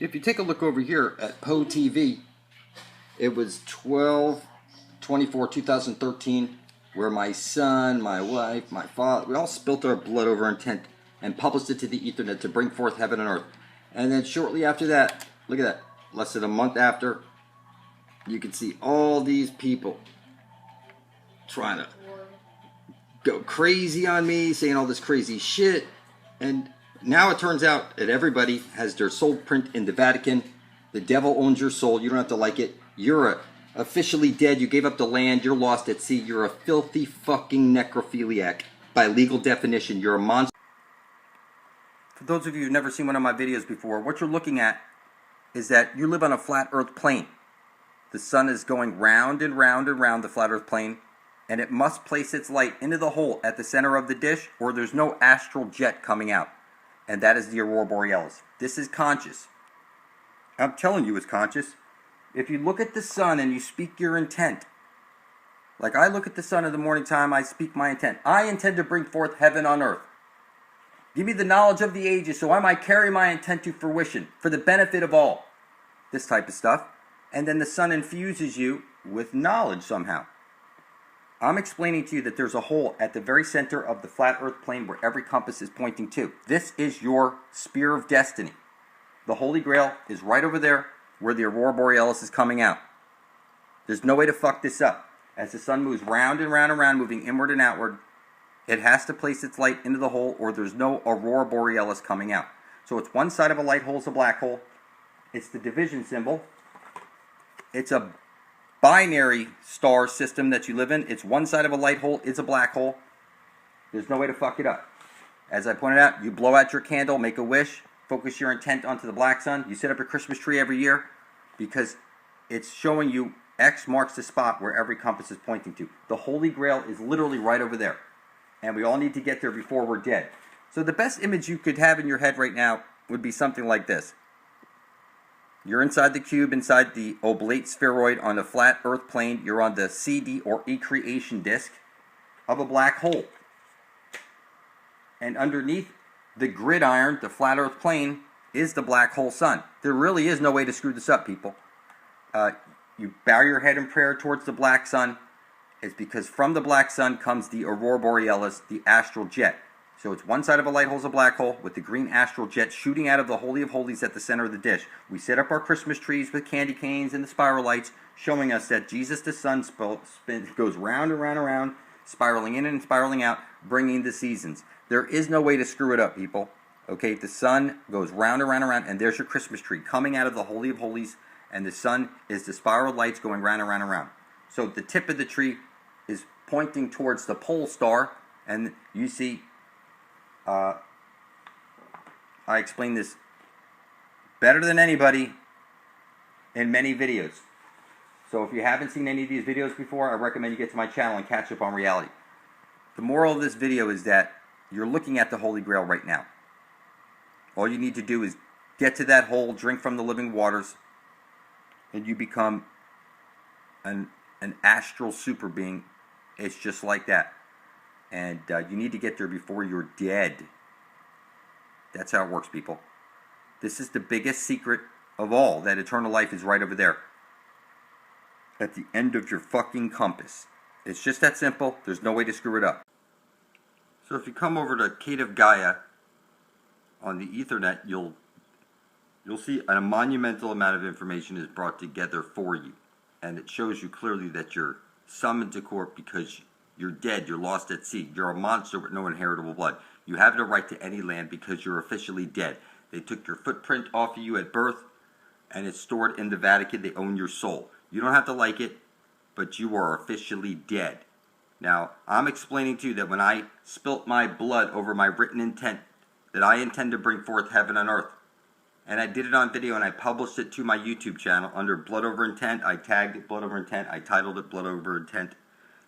If you take a look over here at Pode TV, it was 12/24/2013, where my son, my wife, my father, we all spilt our blood over intent and published it to the Ethernet to bring forth heaven and earth. And then shortly after that, look at that, less than a month after, you can see all these people trying to go crazy on me, saying all this crazy shit. And now it turns out that everybody has their soul print in the Vatican. The devil owns your soul. You don't have to like it. You're officially dead. You gave up the land. You're lost at sea. You're a filthy fucking necrophiliac. By legal definition, you're a monster. For those of you who've never seen one of my videos before, what you're looking at is that you live on a flat earth plane. The sun is going round and round and round the flat earth plane, and it must place its light into the hole at the center of the dish, or there's no astral jet coming out. And that is the aurora borealis. This is conscious. I'm telling you it's conscious. If you look at the sun and you speak your intent, like I look at the sun in the morning time, I speak my intent. I intend to bring forth heaven on earth. Give me the knowledge of the ages so I might carry my intent to fruition for the benefit of all. This type of stuff. And then the sun infuses you with knowledge somehow. I'm explaining to you that there's a hole at the very center of the flat earth plane where every compass is pointing to. This is your spear of destiny. The Holy Grail is right over there where the aurora borealis is coming out. There's no way to fuck this up. As the sun moves round and round and round, moving inward and outward, it has to place its light into the hole or there's no aurora borealis coming out. So it's one side of a light hole is a black hole. It's the division symbol. It's a binary star system that you live in. It's one side of a light hole, it's a black hole. There's no way to fuck it up. As I pointed out, you blow out your candle, make a wish, focus your intent onto the black sun. You set up your Christmas tree every year because it's showing you X marks the spot where every compass is pointing to. The Holy Grail is literally right over there. And we all need to get there before we're dead. So the best image you could have in your head right now would be something like this. You're inside the cube, inside the oblate spheroid on the flat earth plane. You're on the CD or E creation disk of a black hole. And underneath the gridiron, the flat earth plane, is the black hole sun. There really is no way to screw this up, people. You bow your head in prayer towards the black sun. It's because from the black sun comes the aurora borealis, the astral jet. So it's one side of a light hole is a black hole with the green astral jet shooting out of the Holy of Holies at the center of the dish. We set up our Christmas trees with candy canes and the spiral lights, showing us that Jesus the sun goes round and round and round, spiraling in and spiraling out, bringing the seasons. There is no way to screw it up, people. Okay, the sun goes round and round and round, and there's your Christmas tree coming out of the Holy of Holies, and the sun is the spiral lights going round and round and round. So the tip of the tree is pointing towards the pole star, and you see I explain this better than anybody in many videos. So if you haven't seen any of these videos before, I recommend you get to my channel and catch up on reality. The moral of this video is that you're looking at the Holy Grail right now. All you need to do is get to that hole, drink from the living waters, and you become an astral super being. It's just like that. And you need to get there before you're dead. That's how it works, people. This is the biggest secret of all, that eternal life is right over there. At the end of your fucking compass. It's just that simple. There's no way to screw it up. So if you come over to Kate of Gaia on the Ethernet, you'll see a monumental amount of information is brought together for you. And it shows you clearly that you're summoned to court because you're dead, you're lost at sea. You're a monster with no inheritable blood. You have no right to any land because you're officially dead. They took your footprint off of you at birth, and it's stored in the Vatican. They own your soul. You don't have to like it, but you are officially dead. Now, I'm explaining to you that when I spilt my blood over my written intent, that I intend to bring forth heaven on earth. And I did it on video, and I published it to my YouTube channel under Blood Over Intent. I tagged it Blood Over Intent. I titled it Blood Over Intent.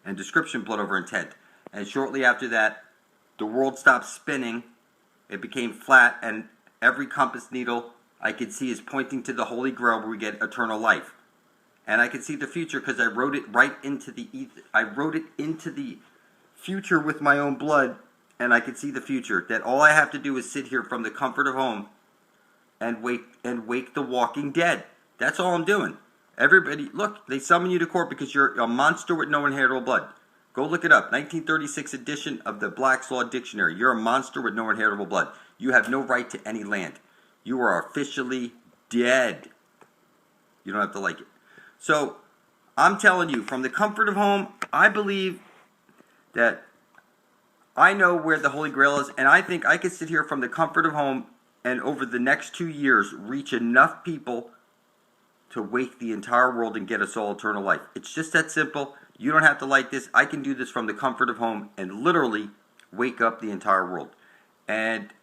And description blood over intent. And shortly after that, the world stopped spinning. It became flat, and every compass needle I could see is pointing to the Holy Grail where we get eternal life. And I could see the future because I wrote it right into the future with my own blood, and I could see the future. That all I have to do is sit here from the comfort of home and wake the walking dead. That's all I'm doing. Everybody, look, they summon you to court because you're a monster with no inheritable blood. Go look it up. 1936 edition of the Black's Law Dictionary. You're a monster with no inheritable blood. You have no right to any land. You are officially dead. You don't have to like it. So, I'm telling you, from the comfort of home, I believe that I know where the Holy Grail is, and I think I could sit here from the comfort of home and over the next 2 years reach enough people to wake the entire world and get us all eternal life. It's just that simple. You don't have to like this. I can do this from the comfort of home and literally wake up the entire world. And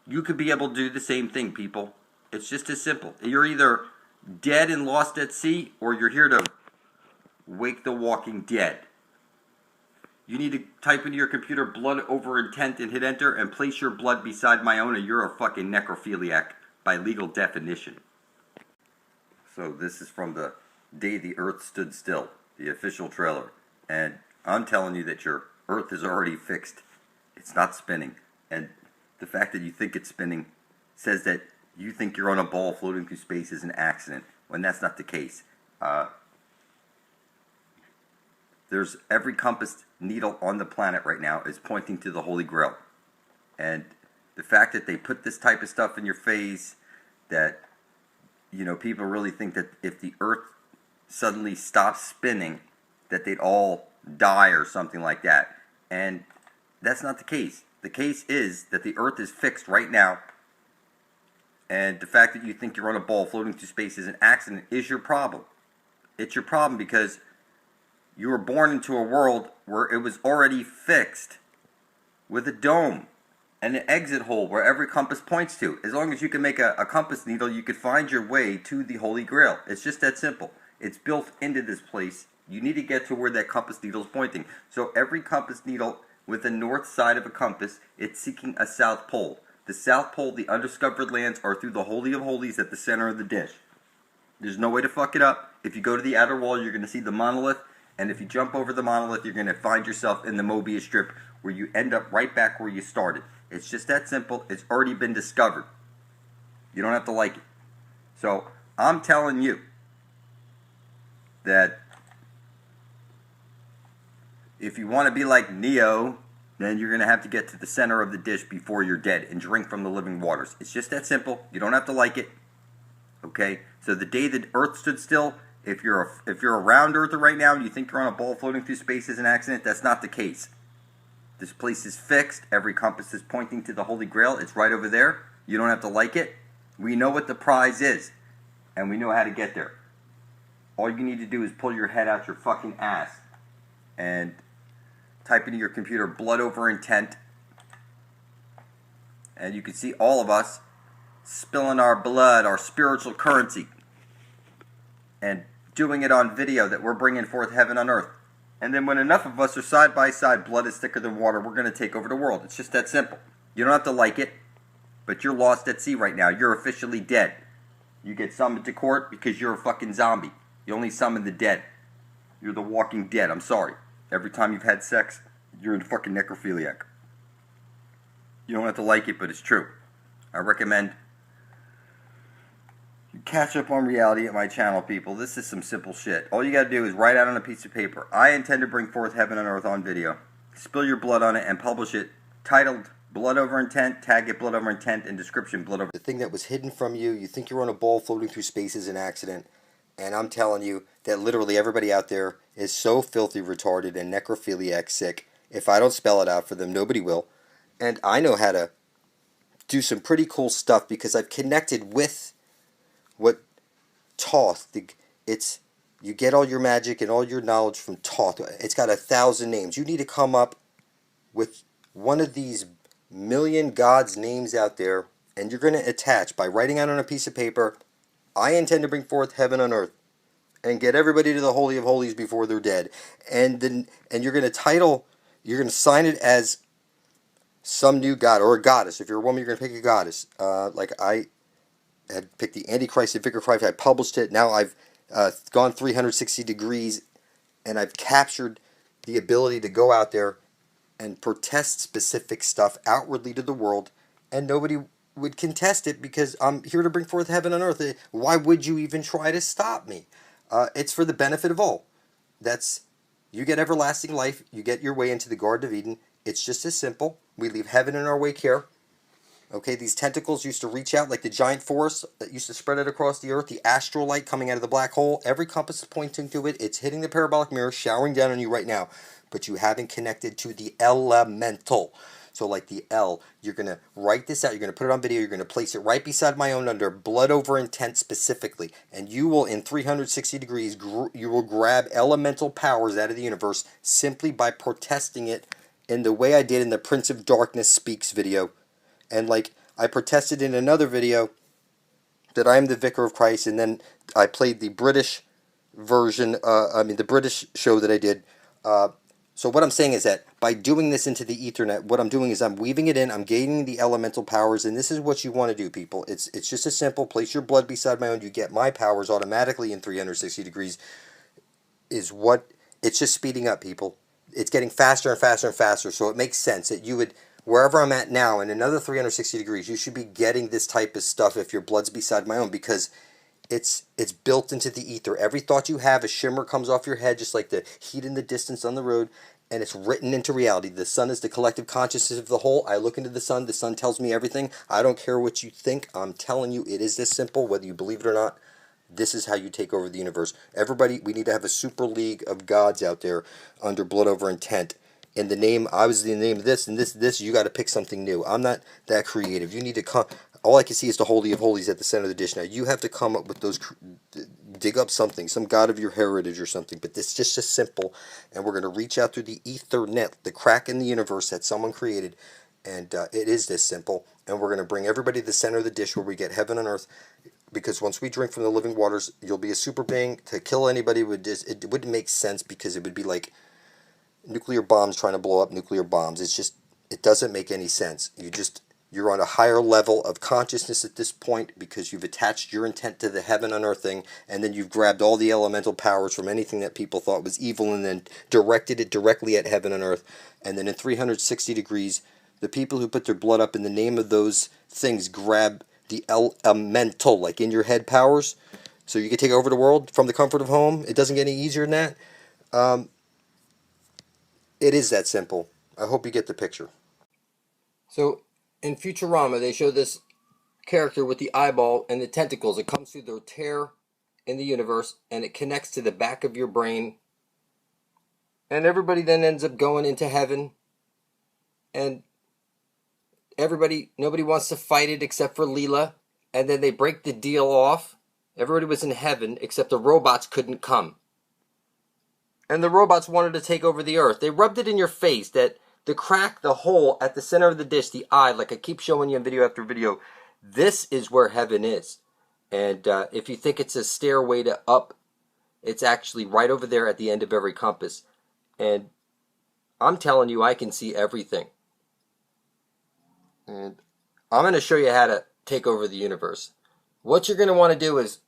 you could be able to do the same thing, people. It's just as simple. You're either dead and lost at sea, or you're here to wake the walking dead. You need to type into your computer blood over intent and hit enter and place your blood beside my own, or you're a fucking necrophiliac by legal definition. So this is from the day the earth stood still, the official trailer. And I'm telling you that your earth is already fixed. It's not spinning. And the fact that you think it's spinning says that you think you're on a ball floating through space is an accident, when that's not the case. There's every compass needle on the planet right now is pointing to the Holy Grail. And the fact that they put this type of stuff in your face, that, you know, people really think that if the earth suddenly stops spinning, that they'd all die or something like that. And that's not the case. The case is that the earth is fixed right now, and the fact that you think you're on a ball floating through space is an accident is your problem. It's your problem because you were born into a world where it was already fixed with a dome and an exit hole where every compass points to. As long as you can make a compass needle, you could find your way to the Holy Grail. It's just that simple. It's built into this place. You need to get to where that compass needle is pointing. So every compass needle with the north side of a compass, it's seeking a south pole. The south pole, the undiscovered lands, are through the Holy of Holies at the center of the dish. There's no way to fuck it up. If you go to the outer wall, you're going to see the monolith. And if you jump over the monolith, you're going to find yourself in the Mobius strip, where you end up right back where you started. It's just that simple. It's already been discovered. You don't have to like it. So, I'm telling you that if you want to be like Neo, then you're going to have to get to the center of the dish before you're dead and drink from the living waters. It's just that simple. You don't have to like it. Okay? So the day the earth stood still, if you're a round earther right now and you think you're on a ball floating through space is an accident, that's not the case. This place is fixed. Every compass is pointing to the Holy Grail. It's right over there. You don't have to like it. We know what the prize is, and we know how to get there. All you need to do is pull your head out your fucking ass and type into your computer blood over intent, and you can see all of us spilling our blood, our spiritual currency, and doing it on video that we're bringing forth heaven on earth. And then when enough of us are side by side, blood is thicker than water, we're going to take over the world. It's just that simple. You don't have to like it, but you're lost at sea right now. You're officially dead. You get summoned to court because you're a fucking zombie. You only summon the dead. You're the walking dead. I'm sorry. Every time you've had sex, you're a fucking necrophiliac. You don't have to like it, but it's true. I recommend you catch up on reality at my channel, people. This is some simple shit. All you gotta do is write out on a piece of paper, I intend to bring forth heaven on earth on video. Spill your blood on it and publish it, titled Blood Over Intent, tag it Blood Over Intent, and description Blood Over. The thing that was hidden from you, you think you're on a ball floating through space is an accident. And I'm telling you that literally everybody out there is so filthy retarded and necrophiliac sick. If I don't spell it out for them, nobody will. And I know how to do some pretty cool stuff because I've connected with what Thoth. It's you get all your magic and all your knowledge from Thoth. It's got 1,000 names. You need to come up with one of these million gods' names out there, and you're going to attach by writing out on a piece of paper, I intend to bring forth heaven on earth and get everybody to the Holy of Holies before they're dead. And you're going to sign it as some new god or a goddess. If you're a woman, you're going to pick a goddess. Like I had picked the Antichrist and Vicar Christ. I published it. Now I've gone 360 degrees, and I've captured the ability to go out there and protest specific stuff outwardly to the world, and nobody would contest it because I'm here to bring forth heaven on earth. Why would you even try to stop me? It's for the benefit of all. You get everlasting life. You get your way into the Garden of Eden. It's just as simple. We leave heaven in our wake here. Okay, these tentacles used to reach out like the giant force that used to spread it across the earth, the astral light coming out of the black hole. Every compass is pointing to it. It's hitting the parabolic mirror, showering down on you right now. But you haven't connected to the elemental. So like the L, you're going to write this out. You're going to put it on video. You're going to place it right beside my own under blood over intent specifically. And you will, in 360 degrees, you will grab elemental powers out of the universe simply by protesting it in the way I did in the Prince of Darkness Speaks video. And like I protested in another video that I am the Vicar of Christ, and then I played the British version, the British show that I did. So what I'm saying is that by doing this into the Ethernet, what I'm doing is I'm weaving it in, I'm gaining the elemental powers, and this is what you want to do, people. It's just as simple. Place your blood beside my own. You get my powers automatically in 360 degrees. It's just speeding up, people. It's getting faster and faster and faster, so it makes sense that you would, wherever I'm at now, in another 360 degrees, you should be getting this type of stuff if your blood's beside my own, because it's built into the ether. Every thought you have, a shimmer comes off your head, just like the heat in the distance on the road, and it's written into reality. The sun is the collective consciousness of the whole. I look into the sun tells me everything. I don't care what you think. I'm telling you, it is this simple, whether you believe it or not. This is how you take over the universe. Everybody, we need to have a super league of gods out there under blood over intent. In the name, I was in the name of this and this, you got to pick something new. I'm not that creative. You need to come. All I can see is the Holy of Holies at the center of the dish. Now, you have to come up with those, dig up something, some god of your heritage or something. But this is just as simple. And we're going to reach out through the Ethernet, the crack in the universe that someone created. And it is this simple. And we're going to bring everybody to the center of the dish where we get heaven on earth. Because once we drink from the living waters, you'll be a super being. To kill anybody it wouldn't make sense, because it would be like nuclear bombs trying to blow up nuclear bombs. It doesn't make any sense. You're on a higher level of consciousness at this point, because you've attached your intent to the heaven on earth thing, and then you've grabbed all the elemental powers from anything that people thought was evil and then directed it directly at heaven on earth. And then in 360 degrees, the people who put their blood up in the name of those things grab the elemental, like in your head powers, so you can take over the world from the comfort of home. It doesn't get any easier than that. It is that simple. I hope you get the picture. So in Futurama, they show this character with the eyeball and the tentacles. It comes through the tear in the universe, and it connects to the back of your brain. And everybody then ends up going into heaven. And nobody wants to fight it except for Leela. And then they break the deal off. Everybody was in heaven except the robots couldn't come. And the robots wanted to take over the earth. They rubbed it in your face that the crack, the hole at the center of the dish, the eye, like I keep showing you in video after video, this is where heaven is. And if you think it's a stairway to up, it's actually right over there at the end of every compass. And I'm telling you, I can see everything. And I'm going to show you how to take over the universe. What you're going to want to do is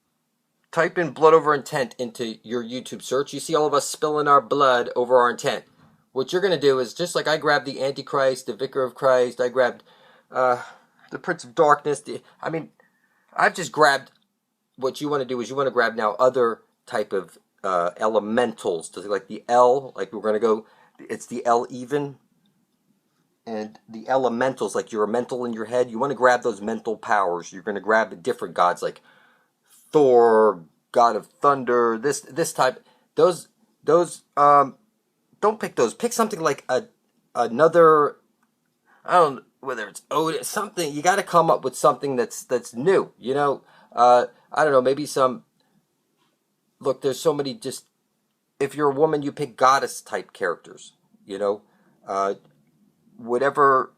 type in blood over intent into your YouTube search. You see all of us spilling our blood over our intent. What you're going to do is, just like I grabbed the Antichrist, the Vicar of Christ, I grabbed the Prince of Darkness. I've just grabbed, what you want to do is you want to grab now other type of elementals, like the L, like we're going to go, it's the L even. And the elementals, like you're a mental in your head, you want to grab those mental powers. You're going to grab different gods like Thor, God of Thunder, this type. Those don't pick those. Pick something like another, I don't know, whether it's Odin, something. You got to come up with something that's new. You know, I don't know, maybe some. Look, there's so many. Just if you're a woman, you pick goddess type characters. You know, whatever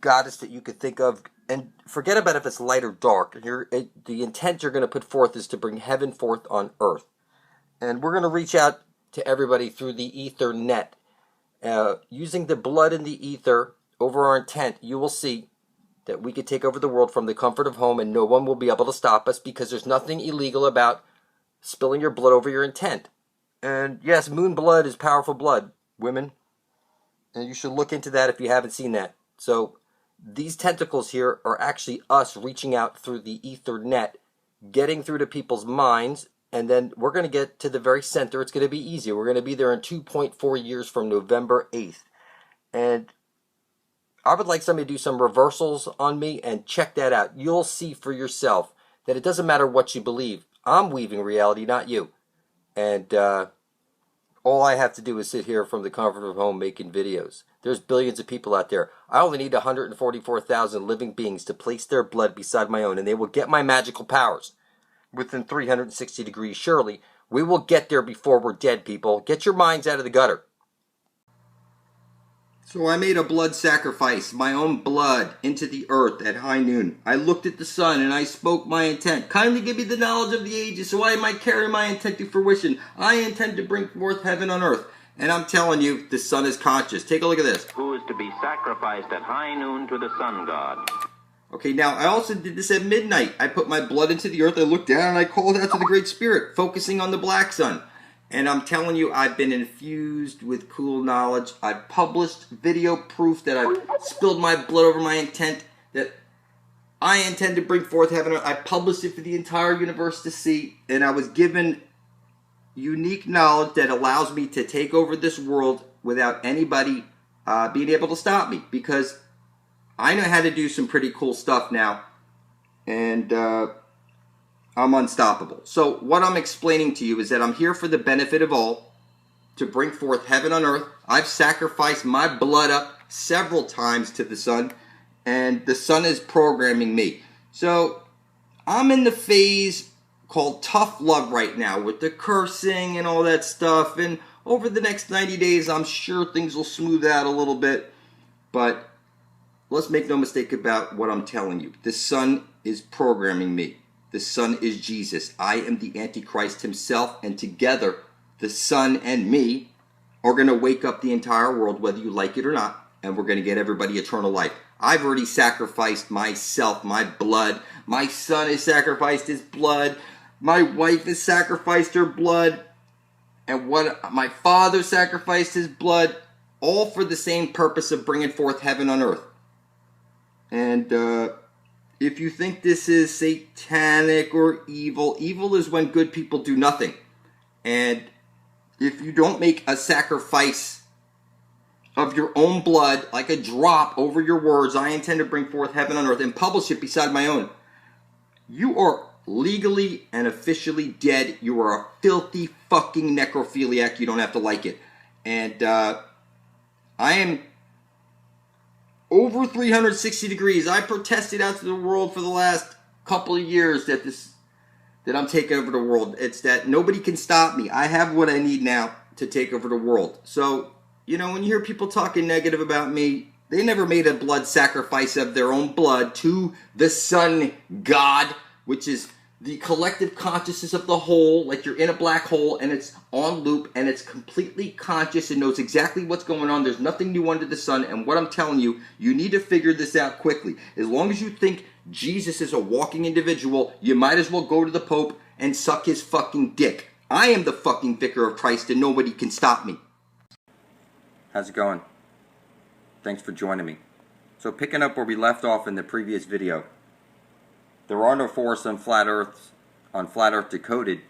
goddess that you could think of, and forget about if it's light or dark. The intent you're going to put forth is to bring heaven forth on earth. And we're going to reach out to everybody through the Ethernet. Using the blood in the ether over our intent, you will see that we could take over the world from the comfort of home, and no one will be able to stop us, because there's nothing illegal about spilling your blood over your intent. And yes, moon blood is powerful blood, women. And you should look into that if you haven't seen that. So these tentacles here are actually us reaching out through the ether net, getting through to people's minds, and then we're going to get to the very center. It's going to be easy. We're going to be there in 2.4 years from November 8th. And I would like somebody to do some reversals on me and check that out. You'll see for yourself that it doesn't matter what you believe. I'm weaving reality, not you. And all I have to do is sit here from the comfort of home making videos. There's billions of people out there. I only need 144,000 living beings to place their blood beside my own, and they will get my magical powers within 360 degrees. Surely, we will get there before we're dead, people. Get your minds out of the gutter. So I made a blood sacrifice, my own blood, into the earth at high noon. I looked at the sun and I spoke my intent. Kindly give me the knowledge of the ages so I might carry my intent to fruition. I intend to bring forth heaven on earth. And I'm telling you, the sun is conscious. Take a look at this. Who is to be sacrificed at high noon to the sun god. Okay, now I also did this at midnight. I put my blood into the earth, I looked down and I called out to the Great Spirit, focusing on the black sun. And I'm telling you, I've been infused with cool knowledge. I've published video proof that I've spilled my blood over my intent, that I intend to bring forth heaven. I published it for the entire universe to see, and I was given unique knowledge that allows me to take over this world without anybody being able to stop me, because I know how to do some pretty cool stuff now, and I'm unstoppable. So what I'm explaining to you is that I'm here for the benefit of all, to bring forth heaven on earth. I've sacrificed my blood up several times to the sun, and the sun is programming me. So I'm in the phase called tough love right now, with the cursing and all that stuff, and over the next 90 days I'm sure things will smooth out a little bit, but let's make no mistake about what I'm telling you. The sun is programming me. The sun is Jesus. I am the Antichrist himself, and together, the sun and me are going to wake up the entire world, whether you like it or not, and we're going to get everybody eternal life. I've already sacrificed myself, my blood. My son has sacrificed his blood. My wife has sacrificed her blood. And my father sacrificed his blood, all for the same purpose of bringing forth heaven on earth. And if you think this is satanic or evil, evil is when good people do nothing. And if you don't make a sacrifice of your own blood, like a drop over your words, I intend to bring forth heaven on earth, and publish it beside my own, you are legally and officially dead. You are a filthy fucking necrophiliac. You don't have to like it. And I am over 360 degrees. I protested out to the world for the last couple of years that I'm taking over the world. It's that nobody can stop me. I have what I need now to take over the world. So, you know, when you hear people talking negative about me, they never made a blood sacrifice of their own blood to the sun god, which is the collective consciousness of the whole. Like you're in a black hole and it's on loop and it's completely conscious and knows exactly what's going on. There's nothing new under the sun. And what I'm telling you, you need to figure this out quickly. As long as you think Jesus is a walking individual, you might as well go to the Pope and suck his fucking dick. I am the fucking vicar of Christ and nobody can stop me. How's it going? Thanks for joining me. So picking up where we left off in the previous video, there are no forests on Flat Earth Decoded.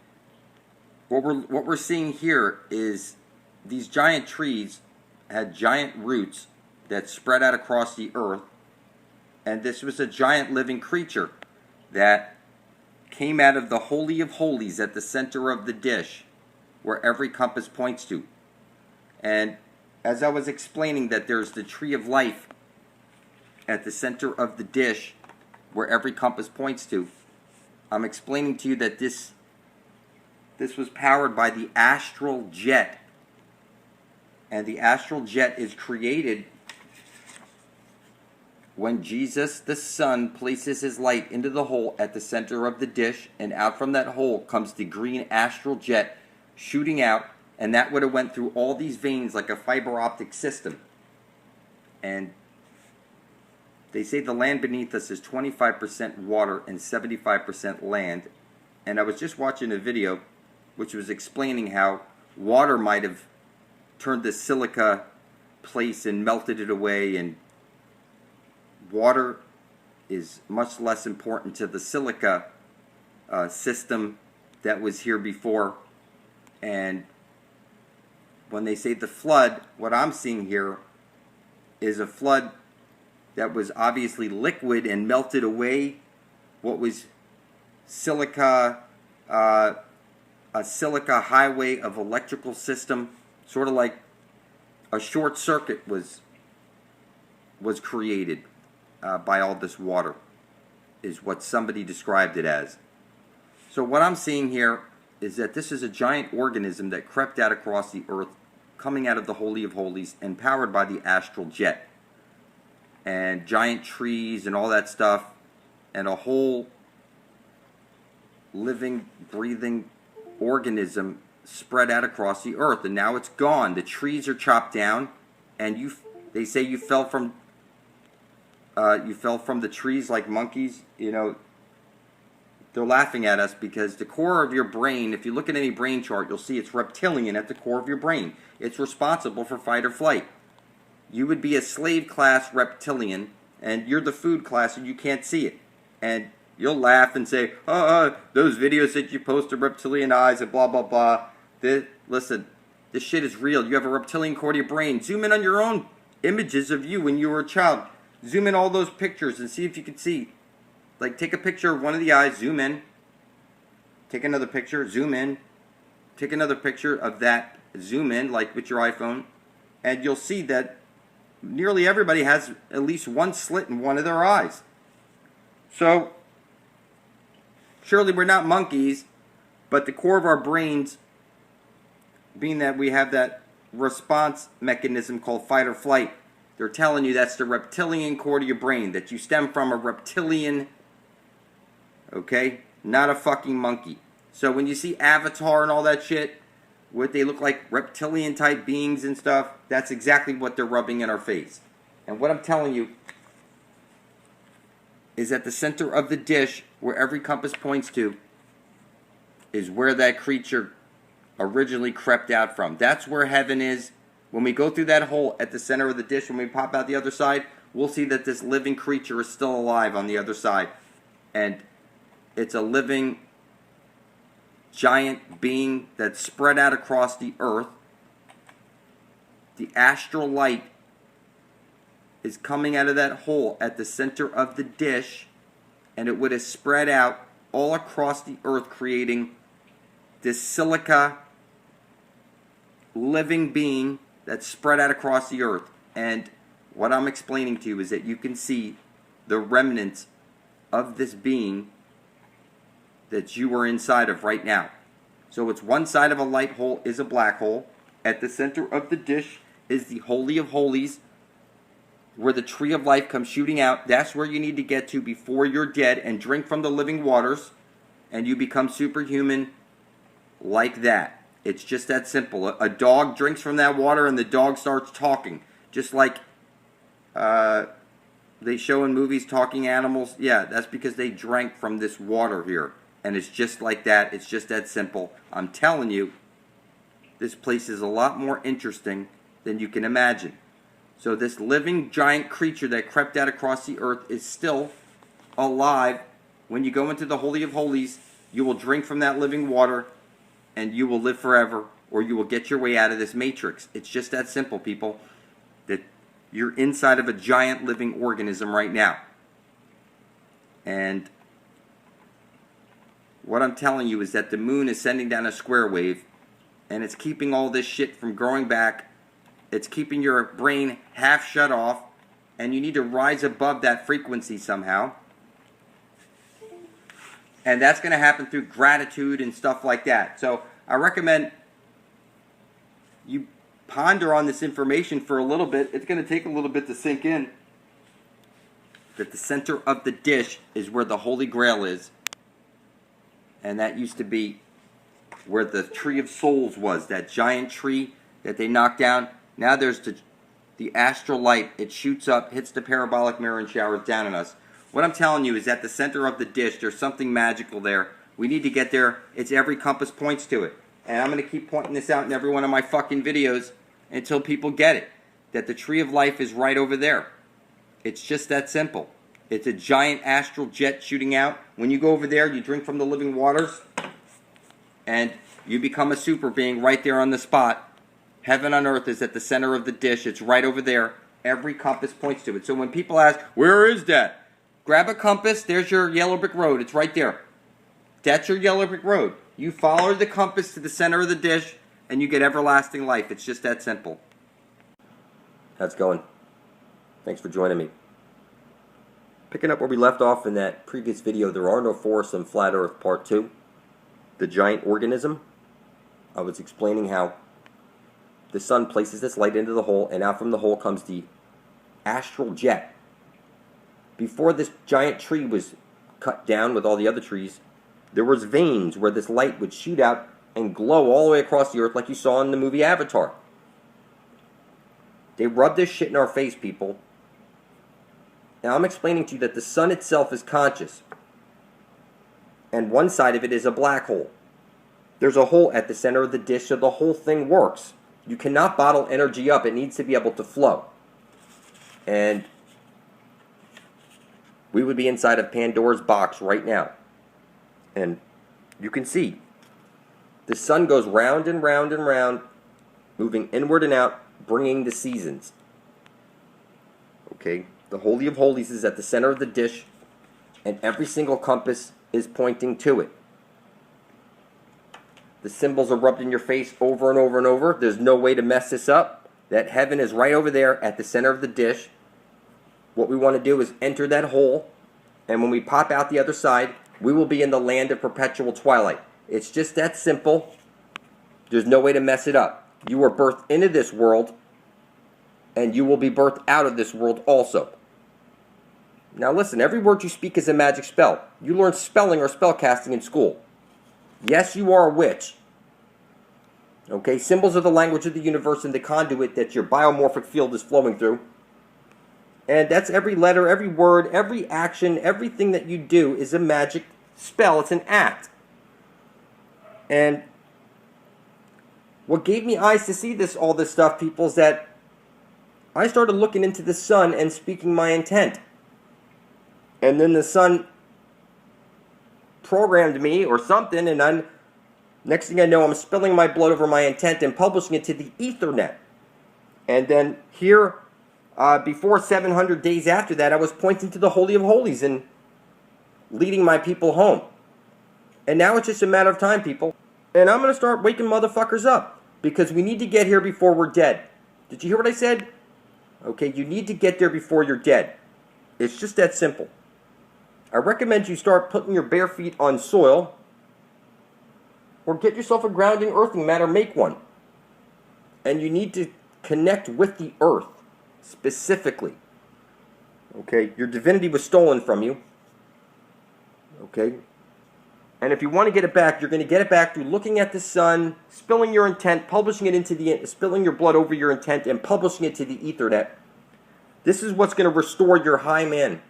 What we're seeing here is these giant trees had giant roots that spread out across the earth, and this was a giant living creature that came out of the Holy of Holies at the center of the dish, where every compass points to. And as I was explaining that there's the tree of life at the center of the dish, where every compass points to, I'm explaining to you that this was powered by the astral jet. And the astral jet is created when Jesus, the Son, places his light into the hole at the center of the dish, and out from that hole comes the green astral jet shooting out, and that would have went through all these veins like a fiber optic system. And they say the land beneath us is 25% water and 75% land. And I was just watching a video which was explaining how water might have turned the silica place and melted it away and water is much less important to the silica system that was here before. And when they say the flood, what I'm seeing here is a flood that was obviously liquid and melted away what was silica, a silica highway of electrical system, sort of like a short circuit was created by all this water, is what somebody described it as. So what I'm seeing here is that this is a giant organism that crept out across the earth, coming out of the Holy of Holies and powered by the astral jet. And giant trees and all that stuff, and a whole living, breathing organism spread out across the earth. And now it's gone. The trees are chopped down, and they say you fell from the trees like monkeys. You know, they're laughing at us because the core of your brain, if you look at any brain chart, you'll see it's reptilian at the core of your brain. It's responsible for fight or flight. You would be a slave class reptilian, and you're the food class, and you can't see it. And you'll laugh and say, those videos that you post are reptilian eyes and blah, blah, blah. Listen, this shit is real. You have a reptilian core to your brain. Zoom in on your own images of you when you were a child. Zoom in all those pictures and see if you can see. Like, take a picture of one of the eyes, zoom in. Take another picture, zoom in. Take another picture of that, zoom in, like with your iPhone. And you'll see that nearly everybody has at least one slit in one of their eyes. So, surely we're not monkeys, but the core of our brains, being that we have that response mechanism called fight or flight, they're telling you that's the reptilian core to your brain, that you stem from a reptilian, okay, not a fucking monkey. So when you see Avatar and all that shit, what they look like reptilian type beings and stuff, that's exactly what they're rubbing in our face. And what I'm telling you is at the center of the dish, where every compass points to, is where that creature originally crept out from. That's where heaven is. When we go through that hole at the center of the dish, when we pop out the other side, we'll see that this living creature is still alive on the other side. And it's a living giant being that's spread out across the earth. The astral light is coming out of that hole at the center of the dish, and it would have spread out all across the earth, creating this silica living being that's spread out across the earth. And what I'm explaining to you is that you can see the remnants of this being that you are inside of right now. So it's one side of a light hole is a black hole. At the center of the dish is the Holy of Holies, where the tree of life comes shooting out. That's where you need to get to before you're dead and drink from the living waters, and you become superhuman like that. It's just that simple. A dog drinks from that water and the dog starts talking. Just like they show in movies talking animals. Yeah, that's because they drank from this water here. And it's just like that. It's just that simple. I'm telling you, this place is a lot more interesting than you can imagine. So this living giant creature that crept out across the earth is still alive. When you go into the Holy of Holies, you will drink from that living water, and you will live forever, or you will get your way out of this matrix. It's just that simple, people. That you're inside of a giant living organism right now. And what I'm telling you is that the moon is sending down a square wave, and it's keeping all this shit from growing back. It's keeping your brain half shut off, and you need to rise above that frequency somehow. And that's going to happen through gratitude and stuff like that. So I recommend you ponder on this information for a little bit. It's going to take a little bit to sink in. That the center of the dish is where the Holy Grail is. And that used to be where the Tree of Souls was. That giant tree that they knocked down. Now there's the astral light. It shoots up, hits the parabolic mirror, and showers down on us. What I'm telling you is at the center of the dish, there's something magical there. We need to get there. It's every compass points to it. And I'm going to keep pointing this out in every one of my fucking videos until people get it. That the tree of life is right over there. It's just that simple. It's a giant astral jet shooting out. When you go over there, you drink from the living waters, and you become a super being right there on the spot. Heaven on earth is at the center of the dish. It's right over there. Every compass points to it. So when people ask, where is that? Grab a compass. There's your yellow brick road. It's right there. That's your yellow brick road. You follow the compass to the center of the dish, and you get everlasting life. It's just that simple. How's it going? Thanks for joining me. Picking up where we left off in that previous video, There Are No Forests on Flat Earth Part 2, the giant organism. I was explaining how the sun places this light into the hole, and out from the hole comes the astral jet. Before this giant tree was cut down with all the other trees, there was veins where this light would shoot out and glow all the way across the earth like you saw in the movie Avatar. They rub this shit in our face, people. Now I'm explaining to you that the sun itself is conscious, and one side of it is a black hole. There's a hole at the center of the dish, so the whole thing works. You cannot bottle energy up. It needs to be able to flow. And we would be inside of Pandora's box right now. And you can see the sun goes round and round and round, moving inward and out, bringing the seasons. Okay? The Holy of Holies is at the center of the dish, and every single compass is pointing to it. The symbols are rubbed in your face over and over and over. There's no way to mess this up. That heaven is right over there at the center of the dish. What we want to do is enter that hole, and when we pop out the other side, we will be in the land of perpetual twilight. It's just that simple. There's no way to mess it up. You were birthed into this world, and you will be birthed out of this world also. Now listen, every word you speak is a magic spell. You learn spelling or spellcasting in school. Yes, you are a witch. Okay, symbols are the language of the universe and the conduit that your biomorphic field is flowing through. And that's every letter, every word, every action, everything that you do is a magic spell. It's an act. And what gave me eyes to see all this stuff, people, is that I started looking into the sun and speaking my intent. And then the sun programmed me or something, and next thing I know, I'm spilling my blood over my intent and publishing it to the Ethernet. And then here, before 700 days after that, I was pointing to the Holy of Holies and leading my people home. And now it's just a matter of time, people. And I'm going to start waking motherfuckers up, because we need to get here before we're dead. Did you hear what I said? Okay, you need to get there before you're dead. It's just that simple. I recommend you start putting your bare feet on soil, or get yourself a grounding earthing mat or make one. And you need to connect with the earth specifically. Okay, your divinity was stolen from you. Okay, and if you want to get it back, you're going to get it back through looking at the sun, spilling your intent, publishing it into spilling your blood over your intent, and publishing it to the Ethernet. This is what's going to restore your high man.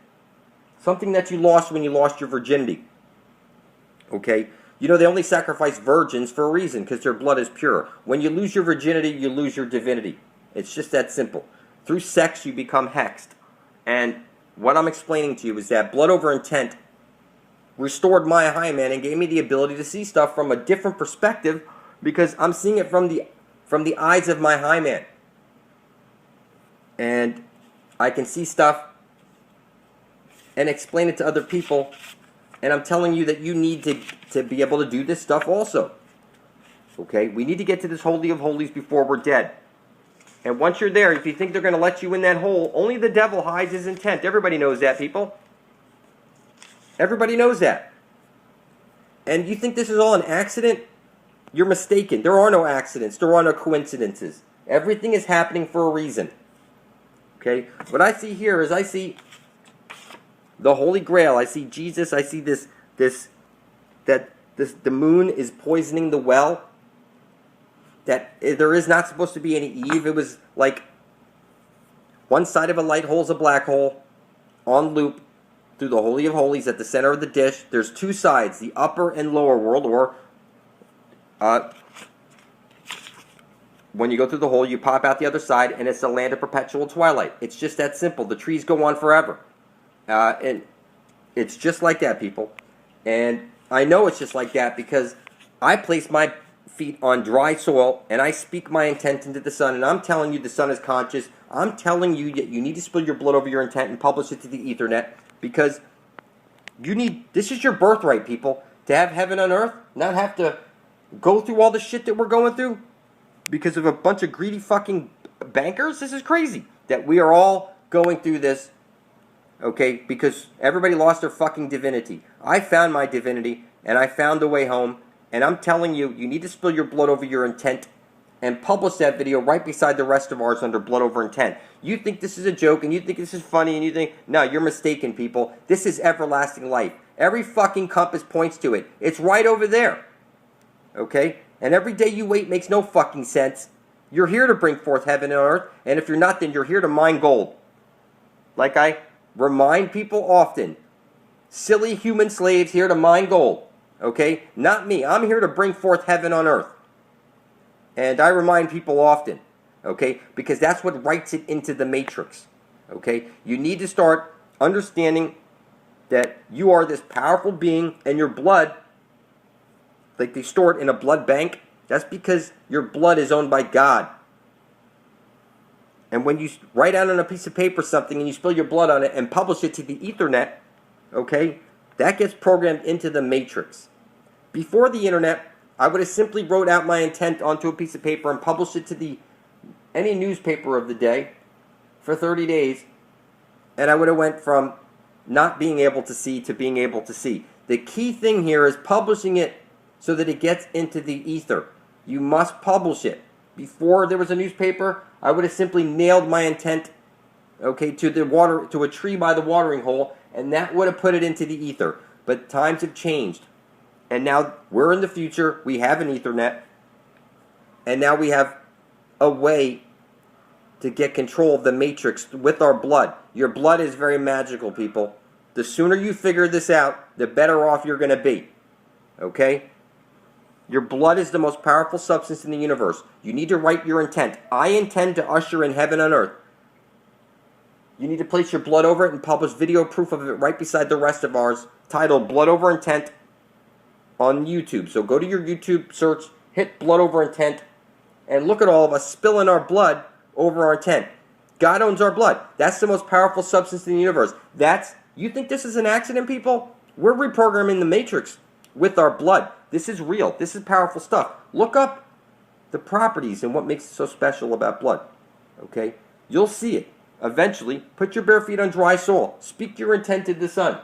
Something that you lost when you lost your virginity. Okay? You know, they only sacrifice virgins for a reason, because their blood is pure. When you lose your virginity, you lose your divinity. It's just that simple. Through sex, you become hexed. And what I'm explaining to you is that blood over intent restored my high man and gave me the ability to see stuff from a different perspective, because I'm seeing it from the eyes of my high man. And I can see stuff and explain it to other people, and I'm telling you that you need to be able to do this stuff also. Okay? We need to get to this Holy of Holies before we're dead. And once you're there, if you think they're going to let you in that hole, only the devil hides his intent. Everybody knows that, people. Everybody knows that. And you think this is all an accident? You're mistaken. There are no accidents. There are no coincidences. Everything is happening for a reason. Okay? What I see here is I see the Holy Grail. I see Jesus. I see the moon is poisoning the well. That there is not supposed to be any Eve. It was like one side of a light hole is a black hole on loop through the Holy of Holies at the center of the dish. There's two sides, the upper and lower world, or when you go through the hole, you pop out the other side, and it's a land of perpetual twilight. It's just that simple. The trees go on forever. And it's just like that, people. And I know it's just like that because I place my feet on dry soil, and I speak my intent into the sun, and I'm telling you the sun is conscious. I'm telling you that you need to spill your blood over your intent and publish it to the Ethernet because this is your birthright, people, to have heaven on earth, not have to go through all the shit that we're going through because of a bunch of greedy fucking bankers. This is crazy that we are all going through this, okay, because everybody lost their fucking divinity. I found my divinity, and I found the way home, and I'm telling you, you need to spill your blood over your intent and publish that video right beside the rest of ours under blood over intent. You think this is a joke, and you think this is funny, and you think, no, you're mistaken, people. This is everlasting life. Every fucking compass points to it. It's right over there. Okay? And every day you wait makes no fucking sense. You're here to bring forth heaven and earth, and if you're not, then you're here to mine gold. Like I remind people often, silly human slaves here to mine gold. Okay? Not me. I'm here to bring forth heaven on earth. And I remind people often, okay? Because that's what writes it into the matrix. Okay? You need to start understanding that you are this powerful being, and your blood, like they store it in a blood bank, that's because your blood is owned by God. And when you write out on a piece of paper something and you spill your blood on it and publish it to the Ethernet, okay, that gets programmed into the matrix. Before the internet, I would have simply wrote out my intent onto a piece of paper and published it to any newspaper of the day for 30 days, and I would have went from not being able to see to being able to see. The key thing here is publishing it so that it gets into the ether. You must publish it. Before there was a newspaper, I would have simply nailed my intent, okay, to a tree by the watering hole, and that would have put it into the ether. But times have changed. And now we're in the future, we have an Ethernet, and now we have a way to get control of the matrix with our blood. Your blood is very magical, people. The sooner you figure this out, the better off you're going to be. Okay? Your blood is the most powerful substance in the universe. You need to write your intent. I intend to usher in heaven on earth. You need to place your blood over it and publish video proof of it right beside the rest of ours, titled Blood Over Intent, on YouTube. So go to your YouTube search, hit blood over intent, and look at all of us spilling our blood over our intent. God owns our blood. That's the most powerful substance in the universe. You think this is an accident, people? We're reprogramming the matrix with our blood. This is real. This is powerful stuff. Look up the properties and what makes it so special about blood. Okay? You'll see it. Eventually, put your bare feet on dry soil. Speak your intent to the sun.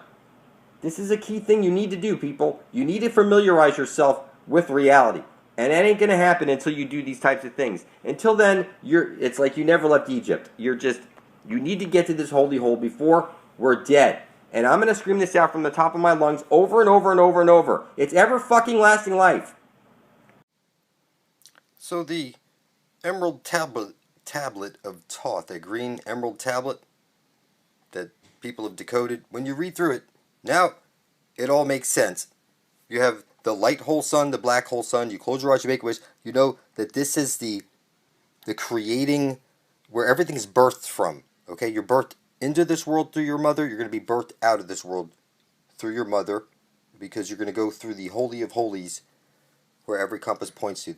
This is a key thing you need to do, people. You need to familiarize yourself with reality. And that ain't going to happen until you do these types of things. Until then, it's like you never left Egypt. You need to get to this holy hole before we're dead. And I'm going to scream this out from the top of my lungs over and over and over and over. It's ever fucking lasting life. So the emerald tablet of Thoth, a green emerald tablet that people have decoded, when you read through it, now, it all makes sense. You have the light hole sun, the black hole sun. You close your eyes, you make a wish. You know that this is the creating where everything's birthed from. Okay, you're birthed into this world through your mother. You're going to be birthed out of this world through your mother because you're going to go through the Holy of Holies where every compass points to.